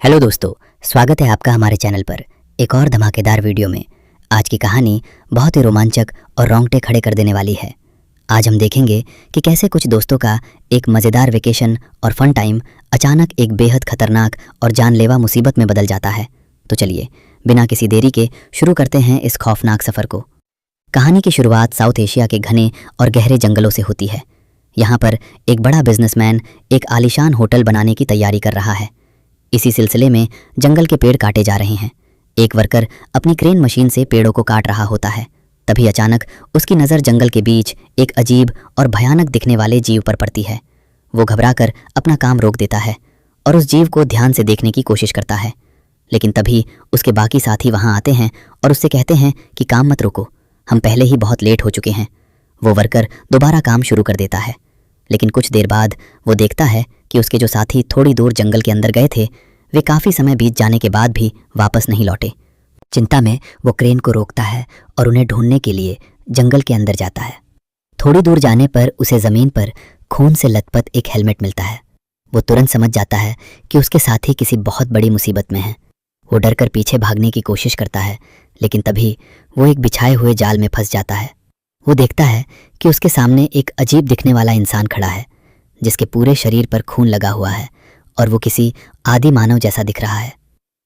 Hello दोस्तों, स्वागत है आपका हमारे चैनल पर एक और धमाकेदार वीडियो में। आज की कहानी बहुत ही रोमांचक और रोंगटे खड़े कर देने वाली है। आज हम देखेंगे कि कैसे कुछ दोस्तों का एक मज़ेदार वेकेशन और फन टाइम अचानक एक बेहद खतरनाक और जानलेवा मुसीबत में बदल जाता है। तो चलिए बिना किसी देरी के शुरू करते हैं इस खौफनाक सफ़र को। कहानी की शुरुआत साउथ एशिया के घने और गहरे जंगलों से होती है। यहाँ पर एक बड़ा बिजनेसमैन एक आलीशान होटल बनाने की तैयारी कर रहा है। इसी सिलसिले में जंगल के पेड़ काटे जा रहे हैं। एक वर्कर अपनी क्रेन मशीन से पेड़ों को काट रहा होता है। तभी अचानक उसकी नज़र जंगल के बीच एक अजीब और भयानक दिखने वाले जीव पर पड़ती है। वो घबराकर अपना काम रोक देता है और उस जीव को ध्यान से देखने की कोशिश करता है। लेकिन तभी उसके बाकी साथी वहाँ आते हैं और उससे कहते हैं कि काम मत रोको, हम पहले ही बहुत लेट हो चुके हैं। वो वर्कर दोबारा काम शुरू कर देता है, लेकिन कुछ देर बाद वो देखता है कि उसके जो साथी थोड़ी दूर जंगल के अंदर गए थे, वे काफ़ी समय बीत जाने के बाद भी वापस नहीं लौटे। चिंता में वो क्रेन को रोकता है और उन्हें ढूंढने के लिए जंगल के अंदर जाता है। थोड़ी दूर जाने पर उसे ज़मीन पर खून से लथपथ एक हेलमेट मिलता है। वो तुरंत समझ जाता है कि उसके साथी किसी बहुत बड़ी मुसीबत में हैं। वो डरकर पीछे भागने की कोशिश करता है, लेकिन तभी वो एक बिछाए हुए जाल में फंस जाता है। वो देखता है कि उसके सामने एक अजीब दिखने वाला इंसान खड़ा है, जिसके पूरे शरीर पर खून लगा हुआ है और वो किसी आदि मानव जैसा दिख रहा है।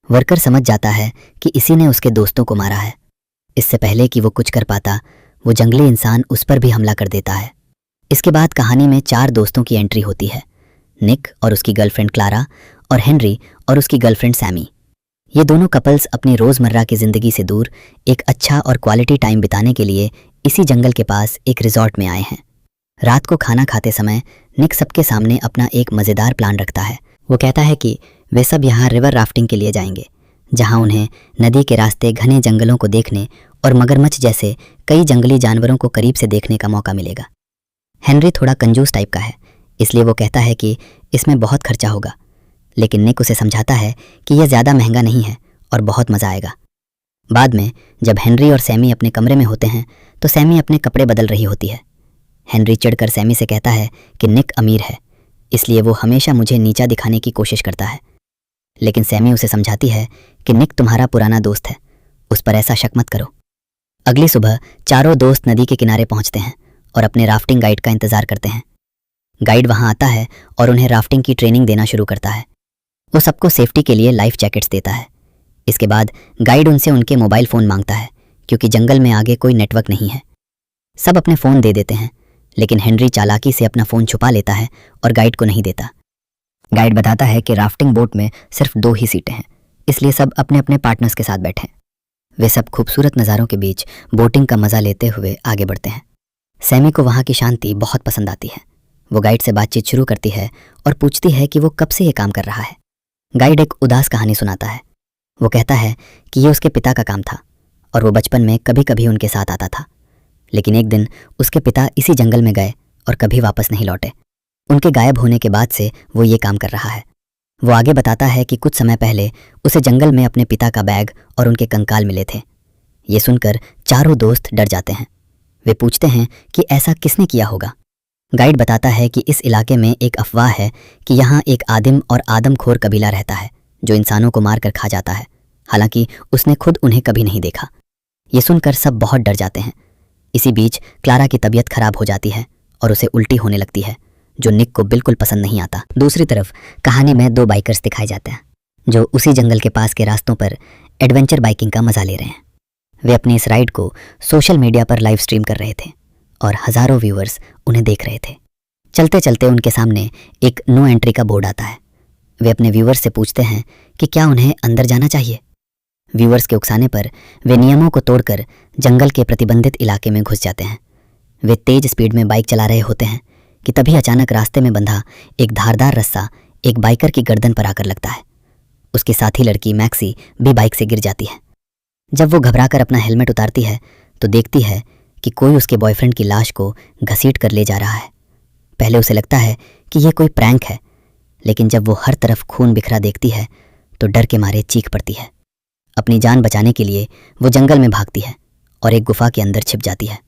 वर्कर समझ जाता है कि इसी ने उसके दोस्तों को मारा है। इससे पहले कि वो कुछ कर पाता, वो जंगली इंसान उस पर भी हमला कर देता है। इसके बाद कहानी में 4 दोस्तों की एंट्री होती है। निक और उसकी गर्लफ्रेंड क्लारा और हेनरी और उसकी गर्लफ्रेंड सैमी। ये दोनों कपल्स अपनी रोज़मर्रा की ज़िंदगी से दूर एक अच्छा और क्वालिटी टाइम बिताने के लिए इसी जंगल के पास एक रिजॉर्ट में आए हैं। रात को खाना खाते समय निक सबके सामने अपना एक मज़ेदार प्लान रखता है। वो कहता है कि वे सब यहाँ रिवर राफ्टिंग के लिए जाएंगे, जहाँ उन्हें नदी के रास्ते घने जंगलों को देखने और मगरमच्छ जैसे कई जंगली जानवरों को करीब से देखने का मौका मिलेगा। हेनरी थोड़ा कंजूस टाइप का है, इसलिए वो कहता है कि इसमें बहुत खर्चा होगा, लेकिन निक उसे समझाता है कि यह ज़्यादा महंगा नहीं है और बहुत मज़ा आएगा। बाद में जब हेनरी और सैमी अपने कमरे में होते हैं तो सैमी अपने कपड़े बदल रही होती है। हेनरी चिढ़कर सैमी से कहता है कि निक अमीर है, इसलिए वो हमेशा मुझे नीचा दिखाने की कोशिश करता है। लेकिन सैमी उसे समझाती है कि निक तुम्हारा पुराना दोस्त है, उस पर ऐसा शक मत करो। अगली सुबह चारों दोस्त नदी के किनारे पहुंचते हैं और अपने राफ्टिंग गाइड का इंतज़ार करते हैं। गाइड वहां आता है और उन्हें राफ्टिंग की ट्रेनिंग देना शुरू करता है। वो सबको सेफ्टी के लिए लाइफ जैकेट्स देता है। इसके बाद गाइड उनसे उनके मोबाइल फ़ोन मांगता है, क्योंकि जंगल में आगे कोई नेटवर्क नहीं है। सब अपने फ़ोन दे देते हैं, लेकिन हेनरी चालाकी से अपना फ़ोन छुपा लेता है और गाइड को नहीं देता। गाइड बताता है कि राफ्टिंग बोट में सिर्फ 2 ही सीटें हैं, इसलिए सब अपने अपने पार्टनर्स के साथ बैठें। वे सब खूबसूरत नज़ारों के बीच बोटिंग का मज़ा लेते हुए आगे बढ़ते हैं। सैमी को वहाँ की शांति बहुत पसंद आती है। वो गाइड से बातचीत शुरू करती है और पूछती है कि वो कब से ये काम कर रहा है। गाइड एक उदास कहानी सुनाता है। वो कहता है कि ये उसके पिता का काम था और वो बचपन में कभी कभी उनके साथ आता था, लेकिन एक दिन उसके पिता इसी जंगल में गए और कभी वापस नहीं लौटे। उनके गायब होने के बाद से वो ये काम कर रहा है। वो आगे बताता है कि कुछ समय पहले उसे जंगल में अपने पिता का बैग और उनके कंकाल मिले थे। ये सुनकर चारों दोस्त डर जाते हैं। वे पूछते हैं कि ऐसा किसने किया होगा। गाइड बताता है कि इस इलाके में एक अफवाह है कि यहाँ एक आदिम और आदमखोर कबीला रहता है जो इंसानों को मार कर खा जाता है, हालांकि उसने खुद उन्हें कभी नहीं देखा। ये सुनकर सब बहुत डर जाते हैं। इसी बीच क्लारा की तबीयत खराब हो जाती है और उसे उल्टी होने लगती है, जो निक को बिल्कुल पसंद नहीं आता। दूसरी तरफ कहानी में 2 बाइकर्स दिखाए जाते हैं जो उसी जंगल के पास के रास्तों पर एडवेंचर बाइकिंग का मजा ले रहे हैं। वे अपनी इस राइड को सोशल मीडिया पर लाइव स्ट्रीम कर रहे थे और हज़ारों व्यूअर्स उन्हें देख रहे थे। चलते चलते उनके सामने एक नो एंट्री का बोर्ड आता है। वे अपने व्यूअर्स से पूछते हैं कि क्या उन्हें अंदर जाना चाहिए। व्यूअर्स के उकसाने पर वे नियमों को तोड़कर जंगल के प्रतिबंधित इलाके में घुस जाते हैं। वे तेज स्पीड में बाइक चला रहे होते हैं कि तभी अचानक रास्ते में बंधा एक धारदार रस्सा एक बाइकर की गर्दन पर आकर लगता है। उसकी साथी लड़की मैक्सी भी बाइक से गिर जाती है। जब वो घबराकर अपना हेलमेट उतारती है तो देखती है कि कोई उसके बॉयफ्रेंड की लाश को घसीट कर ले जा रहा है। पहले उसे लगता है कि यह कोई प्रैंक है, लेकिन जब वो हर तरफ खून बिखरा देखती है तो डर के मारे चीख पड़ती है। अपनी जान बचाने के लिए वो जंगल में भागती है और एक गुफा के अंदर छिप जाती है,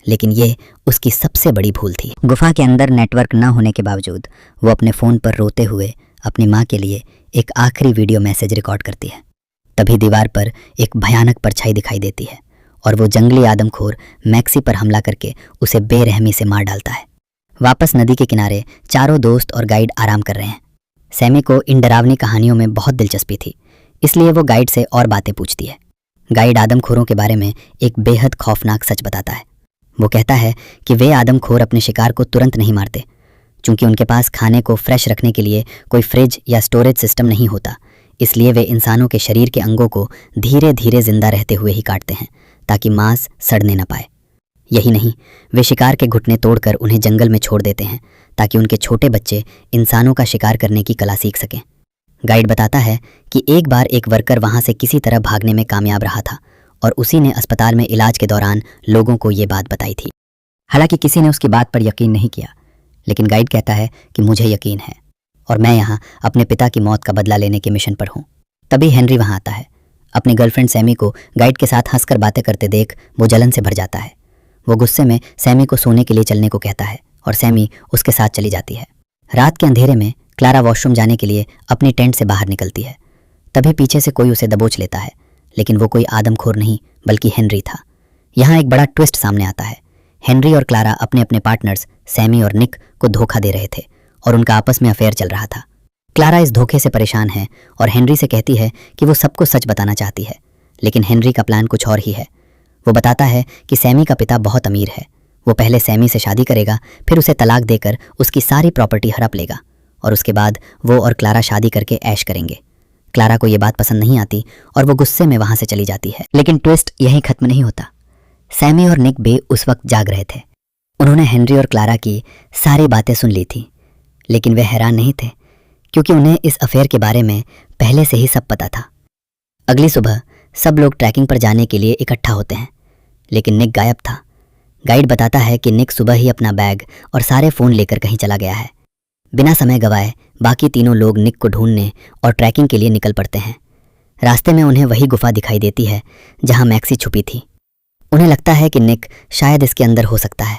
लेकिन ये उसकी सबसे बड़ी भूल थी। गुफा के अंदर नेटवर्क न होने के बावजूद वो अपने फ़ोन पर रोते हुए अपनी माँ के लिए एक आखिरी वीडियो मैसेज रिकॉर्ड करती है। तभी दीवार पर एक भयानक परछाई दिखाई देती है और वो जंगली आदमखोर मैक्सी पर हमला करके उसे बेरहमी से मार डालता है। वापस नदी के किनारे चारों दोस्त और गाइड आराम कर रहे हैं। सैमी को इन डरावनी कहानियों में बहुत दिलचस्पी थी, इसलिए वो गाइड से और बातें पूछती है। गाइड आदमखोरों के बारे में एक बेहद खौफनाक सच बताता है। वो कहता है कि वे आदमखोर अपने शिकार को तुरंत नहीं मारते, क्योंकि उनके पास खाने को फ्रेश रखने के लिए कोई फ्रिज या स्टोरेज सिस्टम नहीं होता। इसलिए वे इंसानों के शरीर के अंगों को धीरे धीरे जिंदा रहते हुए ही काटते हैं, ताकि मांस सड़ने न पाए। यही नहीं, वे शिकार के घुटने तोड़कर उन्हें जंगल में छोड़ देते हैं, ताकि उनके छोटे बच्चे इंसानों का शिकार करने की कला सीख सकें। गाइड बताता है कि एक बार एक वर्कर वहां से किसी तरह भागने में कामयाब रहा था और उसी ने अस्पताल में इलाज के दौरान लोगों को ये बात बताई थी। हालांकि किसी ने उसकी बात पर यकीन नहीं किया, लेकिन गाइड कहता है कि मुझे यकीन है और मैं यहाँ अपने पिता की मौत का बदला लेने के मिशन पर हूँ। तभी हेनरी वहाँ आता है। अपनी गर्लफ्रेंड सैमी को गाइड के साथ हंसकर बातें करते देख वो जलन से भर जाता है। वो गुस्से में सैमी को सोने के लिए चलने को कहता है और सैमी उसके साथ चली जाती है। रात के अंधेरे में क्लारा वॉशरूम जाने के लिए अपनी टेंट से बाहर निकलती है। तभी पीछे से कोई उसे दबोच लेता है, लेकिन वो कोई आदमखोर नहीं बल्कि हेनरी था। यहाँ एक बड़ा ट्विस्ट सामने आता है। हेनरी और क्लारा अपने अपने पार्टनर्स सैमी और निक को धोखा दे रहे थे और उनका आपस में अफेयर चल रहा था। क्लारा इस धोखे से परेशान है और हेनरी से कहती है कि वो सबको सच बताना चाहती है, लेकिन हेनरी का प्लान कुछ और ही है। वो बताता है कि सैमी का पिता बहुत अमीर है। वो पहले सैमी से शादी करेगा, फिर उसे तलाक देकर उसकी सारी प्रॉपर्टी हड़प लेगा और उसके बाद वो और क्लारा शादी करके ऐश करेंगे। क्लारा को ये बात पसंद नहीं आती और वो गुस्से में वहां से चली जाती है। लेकिन ट्विस्ट यहीं खत्म नहीं होता। सैमी और निक बे उस वक्त जाग रहे थे। उन्होंने हेनरी और क्लारा की सारी बातें सुन ली थी, लेकिन वे हैरान नहीं थे, क्योंकि उन्हें इस अफेयर के बारे में पहले से ही सब पता था। अगली सुबह सब लोग ट्रैकिंग पर जाने के लिए इकट्ठा होते हैं, लेकिन निक गायब था। गाइड बताता है कि निक सुबह ही अपना बैग और सारे फ़ोन लेकर कहीं चला गया है। बिना समय गवाए बाकी तीनों लोग निक को ढूंढने और ट्रैकिंग के लिए निकल पड़ते हैं। रास्ते में उन्हें वही गुफा दिखाई देती है जहां मैक्सी छुपी थी। उन्हें लगता है कि निक शायद इसके अंदर हो सकता है,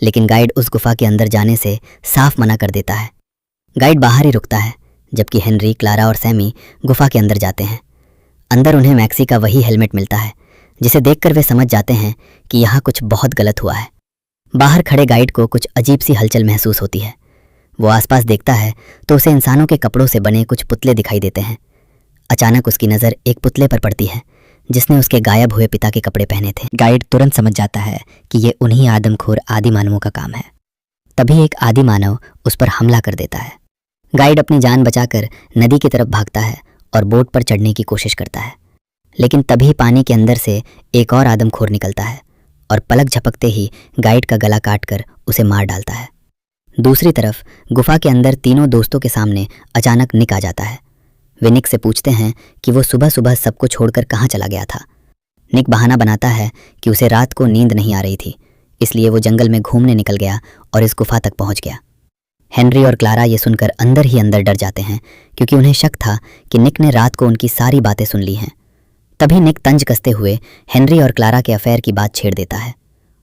लेकिन गाइड उस गुफा के अंदर जाने से साफ मना कर देता है। गाइड बाहर ही रुकता है, जबकि हेनरी, क्लारा और सैमी गुफा के अंदर जाते हैं। अंदर उन्हें मैक्सी का वही हेलमेट मिलता है, जिसे देखकर वे समझ जाते हैं कि यहाँ कुछ बहुत गलत हुआ है। बाहर खड़े गाइड को कुछ अजीब सी हलचल महसूस होती है। वो आसपास देखता है तो उसे इंसानों के कपड़ों से बने कुछ पुतले दिखाई देते हैं। अचानक उसकी नज़र एक पुतले पर पड़ती है जिसने उसके गायब हुए पिता के कपड़े पहने थे। गाइड तुरंत समझ जाता है कि ये उन्हीं आदमखोर आदि मानवों का काम है। तभी एक आदि मानव उस पर हमला कर देता है। गाइड अपनी जान बचाकर नदी की तरफ भागता है और बोट पर चढ़ने की कोशिश करता है, लेकिन तभी पानी के अंदर से एक और आदमखोर निकलता है और पलक झपकते ही गाइड का गला काटकर उसे मार डालता है। दूसरी तरफ गुफा के अंदर तीनों दोस्तों के सामने अचानक निक आ जाता है। वे निक से पूछते हैं कि वो सुबह सुबह सबको छोड़कर कहाँ चला गया था। निक बहाना बनाता है कि उसे रात को नींद नहीं आ रही थी, इसलिए वो जंगल में घूमने निकल गया और इस गुफा तक पहुंच गया। हेनरी और क्लारा ये सुनकर अंदर ही अंदर डर जाते हैं, क्योंकि उन्हें शक था कि निक ने रात को उनकी सारी बातें सुन ली हैं। तभी निक तंज कसते हुए हेनरी और क्लारा के अफेयर की बात छेड़ देता है।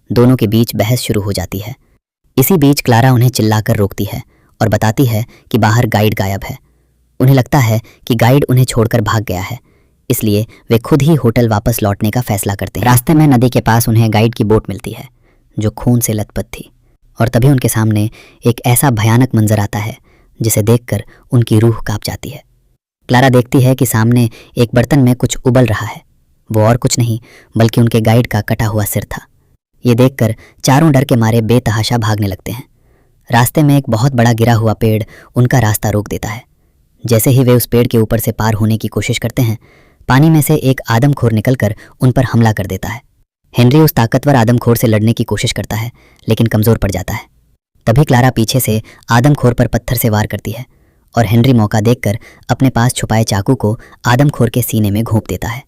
दोनों के बीच बहस शुरू हो जाती है। इसी बीच क्लारा उन्हें चिल्लाकर रोकती है और बताती है कि बाहर गाइड गायब है। उन्हें लगता है कि गाइड उन्हें छोड़कर भाग गया है, इसलिए वे खुद ही होटल वापस लौटने का फैसला करते हैं। रास्ते में नदी के पास उन्हें गाइड की बोट मिलती है, जो खून से लथपथ थी, और तभी उनके सामने एक ऐसा भयानक मंजर आता है जिसे देखकर उनकी रूह कांप जाती है। क्लारा देखती है कि सामने एक बर्तन में कुछ उबल रहा है। वो और कुछ नहीं बल्कि उनके गाइड का कटा हुआ सिर था। ये देखकर चारों डर के मारे बेतहाशा भागने लगते हैं। रास्ते में एक बहुत बड़ा गिरा हुआ पेड़ उनका रास्ता रोक देता है। जैसे ही वे उस पेड़ के ऊपर से पार होने की कोशिश करते हैं, पानी में से एक आदमखोर निकलकर उन पर हमला कर देता है। हेनरी उस ताकतवर आदमखोर से लड़ने की कोशिश करता है, लेकिन कमजोर पड़ जाता है। तभी क्लारा पीछे से आदमखोर पर पत्थर से वार करती है और हेनरी मौका देखकर अपने पास छुपाए चाकू को आदमखोर के सीने में घोंप देता है।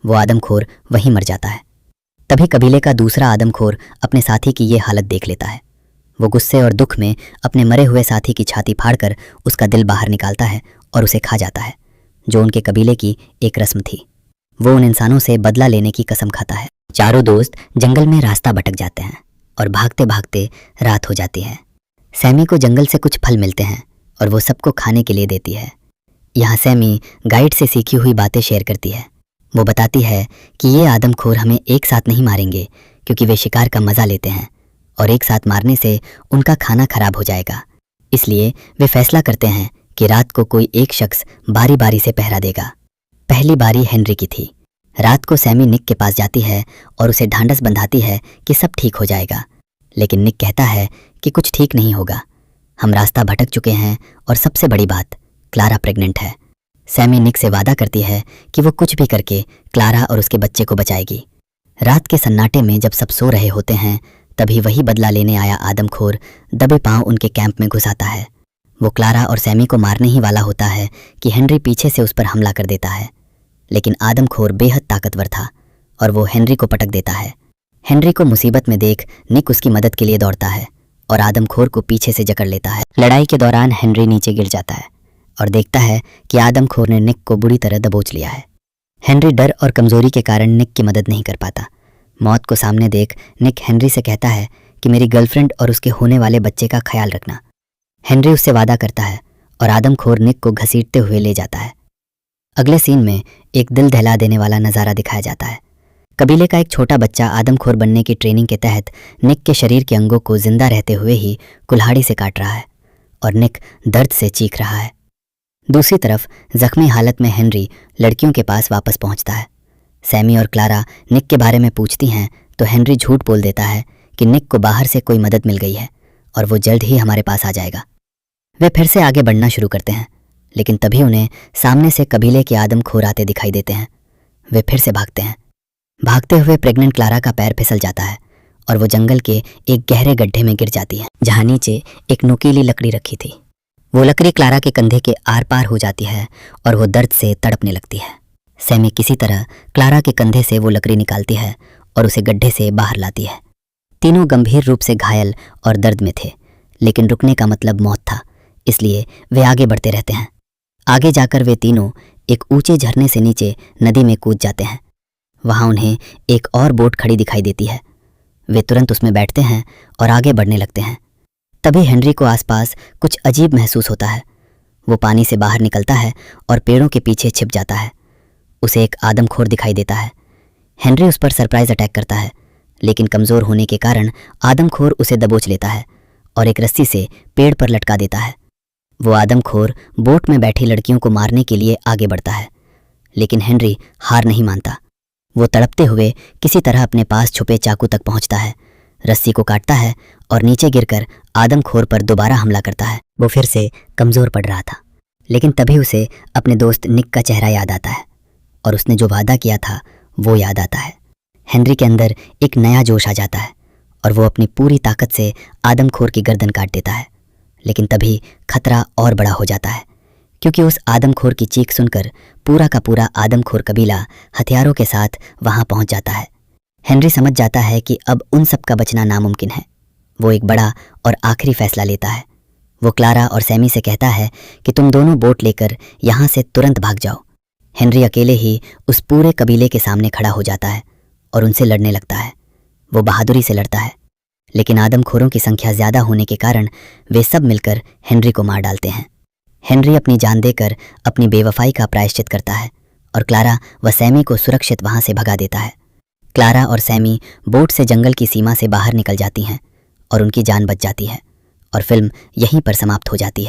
वो आदमखोर वहीं मर जाता है। तभी कबीले का दूसरा आदमखोर अपने साथी की ये हालत देख लेता है। वो गुस्से और दुख में अपने मरे हुए साथी की छाती फाड़कर उसका दिल बाहर निकालता है और उसे खा जाता है, जो उनके कबीले की एक रस्म थी। वो उन इंसानों से बदला लेने की कसम खाता है। चारों दोस्त जंगल में रास्ता भटक जाते हैं और भागते भागते रात हो जाती है। सैमी को जंगल से कुछ फल मिलते हैं और वो सबको खाने के लिए देती है। यहाँ सैमी गाइड से सीखी हुई बातें शेयर करती है। वो बताती है कि ये आदमखोर हमें एक साथ नहीं मारेंगे क्योंकि वे शिकार का मज़ा लेते हैं और एक साथ मारने से उनका खाना खराब हो जाएगा। इसलिए वे फैसला करते हैं कि रात को कोई एक शख्स बारी बारी से पहरा देगा। पहली बारी हेनरी की थी। रात को सैमी निक के पास जाती है और उसे ढांढस बंधाती है कि सब ठीक हो जाएगा, लेकिन निक कहता है कि कुछ ठीक नहीं होगा। हम रास्ता भटक चुके हैं और सबसे बड़ी बात, क्लारा प्रेग्नेंट है। सैमी निक से वादा करती है कि वो कुछ भी करके क्लारा और उसके बच्चे को बचाएगी। रात के सन्नाटे में जब सब सो रहे होते हैं तभी वही बदला लेने आया आदमखोर दबे पांव उनके कैंप में घुस आता है। वो क्लारा और सैमी को मारने ही वाला होता है कि हेनरी पीछे से उस पर हमला कर देता है, लेकिन आदमखोर बेहद ताकतवर था और वो हेनरी को पटक देता है। हेनरी को मुसीबत में देख निक उसकी मदद के लिए दौड़ता है और आदमखोर को पीछे से जकड़ लेता है। लड़ाई के दौरान हेनरी नीचे गिर जाता है और देखता है कि आदमखोर ने निक को बुरी तरह दबोच लिया है। हेनरी डर और कमजोरी के कारण निक की मदद नहीं कर पाता। मौत को सामने देख निक हेनरी से कहता है कि मेरी गर्लफ्रेंड और उसके होने वाले बच्चे का ख्याल रखना। हेनरी उससे वादा करता है और आदमखोर निक को घसीटते हुए ले जाता है। अगले सीन में एक दिल दहला देने वाला नज़ारा दिखाया जाता है। कबीले का एक छोटा बच्चा आदमखोर बनने की ट्रेनिंग के तहत निक के शरीर के अंगों को जिंदा रहते हुए ही कुल्हाड़ी से काट रहा है और निक दर्द से चीख रहा है। दूसरी तरफ जख्मी हालत में हेनरी लड़कियों के पास वापस पहुंचता है। सैमी और क्लारा निक के बारे में पूछती हैं तो हेनरी झूठ बोल देता है कि निक को बाहर से कोई मदद मिल गई है और वो जल्द ही हमारे पास आ जाएगा। वे फिर से आगे बढ़ना शुरू करते हैं, लेकिन तभी उन्हें सामने से कबीले के आदमखोर आते दिखाई देते हैं। वे फिर से भागते हैं। भागते हुए प्रेग्नेंट क्लारा का पैर फिसल जाता है और वो जंगल के एक गहरे गड्ढे में गिर जाती है जहाँ नीचे एक नुकीली लकड़ी रखी थी। वो लकड़ी क्लारा के कंधे के आर पार हो जाती है और वो दर्द से तड़पने लगती है। सैमी किसी तरह क्लारा के कंधे से वो लकड़ी निकालती है और उसे गड्ढे से बाहर लाती है। तीनों गंभीर रूप से घायल और दर्द में थे, लेकिन रुकने का मतलब मौत था, इसलिए वे आगे बढ़ते रहते हैं। आगे जाकर वे तीनों एक ऊंचे झरने से नीचे नदी में कूद जाते हैं। वहां उन्हें एक और बोट खड़ी दिखाई देती है। वे तुरंत उसमें बैठते हैं और आगे बढ़ने लगते हैं। तभी हेनरी को आसपास कुछ अजीब महसूस होता है। वो पानी से बाहर निकलता है और पेड़ों के पीछे छिप जाता है। उसे एक आदमखोर दिखाई देता है। हेनरी उस पर सरप्राइज अटैक करता है, लेकिन कमज़ोर होने के कारण आदमखोर उसे दबोच लेता है और एक रस्सी से पेड़ पर लटका देता है। वो आदमखोर बोट में बैठी लड़कियों को मारने के लिए आगे बढ़ता है, लेकिन हेनरी हार नहीं मानता। वो तड़पते हुए किसी तरह अपने पास छुपे चाकू तक पहुंचता है, रस्सी को काटता है और नीचे गिरकर आदमखोर पर दोबारा हमला करता है। वो फिर से कमज़ोर पड़ रहा था, लेकिन तभी उसे अपने दोस्त निक का चेहरा याद आता है और उसने जो वादा किया था वो याद आता है। हेनरी के अंदर एक नया जोश आ जाता है और वो अपनी पूरी ताकत से आदमखोर की गर्दन काट देता है, लेकिन तभी खतरा और बड़ा हो जाता है क्योंकि उस आदमखोर की चीख सुनकर पूरा का पूरा आदमखोर कबीला हथियारों के साथ वहां पहुंच जाता है। हेनरी समझ जाता है कि अब उन सब का बचना नामुमकिन है। वो एक बड़ा और आखिरी फैसला लेता है। वो क्लारा और सैमी से कहता है कि तुम दोनों बोट लेकर यहाँ से तुरंत भाग जाओ। हेनरी अकेले ही उस पूरे कबीले के सामने खड़ा हो जाता है और उनसे लड़ने लगता है। वो बहादुरी से लड़ता है, लेकिन आदमखोरों की संख्या ज्यादा होने के कारण वे सब मिलकर हेनरी को मार डालते हैं। हेनरी अपनी जान देकर अपनी बेवफाई का प्रायश्चित करता है और क्लारा व सैमी को सुरक्षित वहां से भगा देता है। क्लारा और सैमी बोट से जंगल की सीमा से बाहर निकल जाती हैं और उनकी जान बच जाती है और फिल्म यहीं पर समाप्त हो जाती है।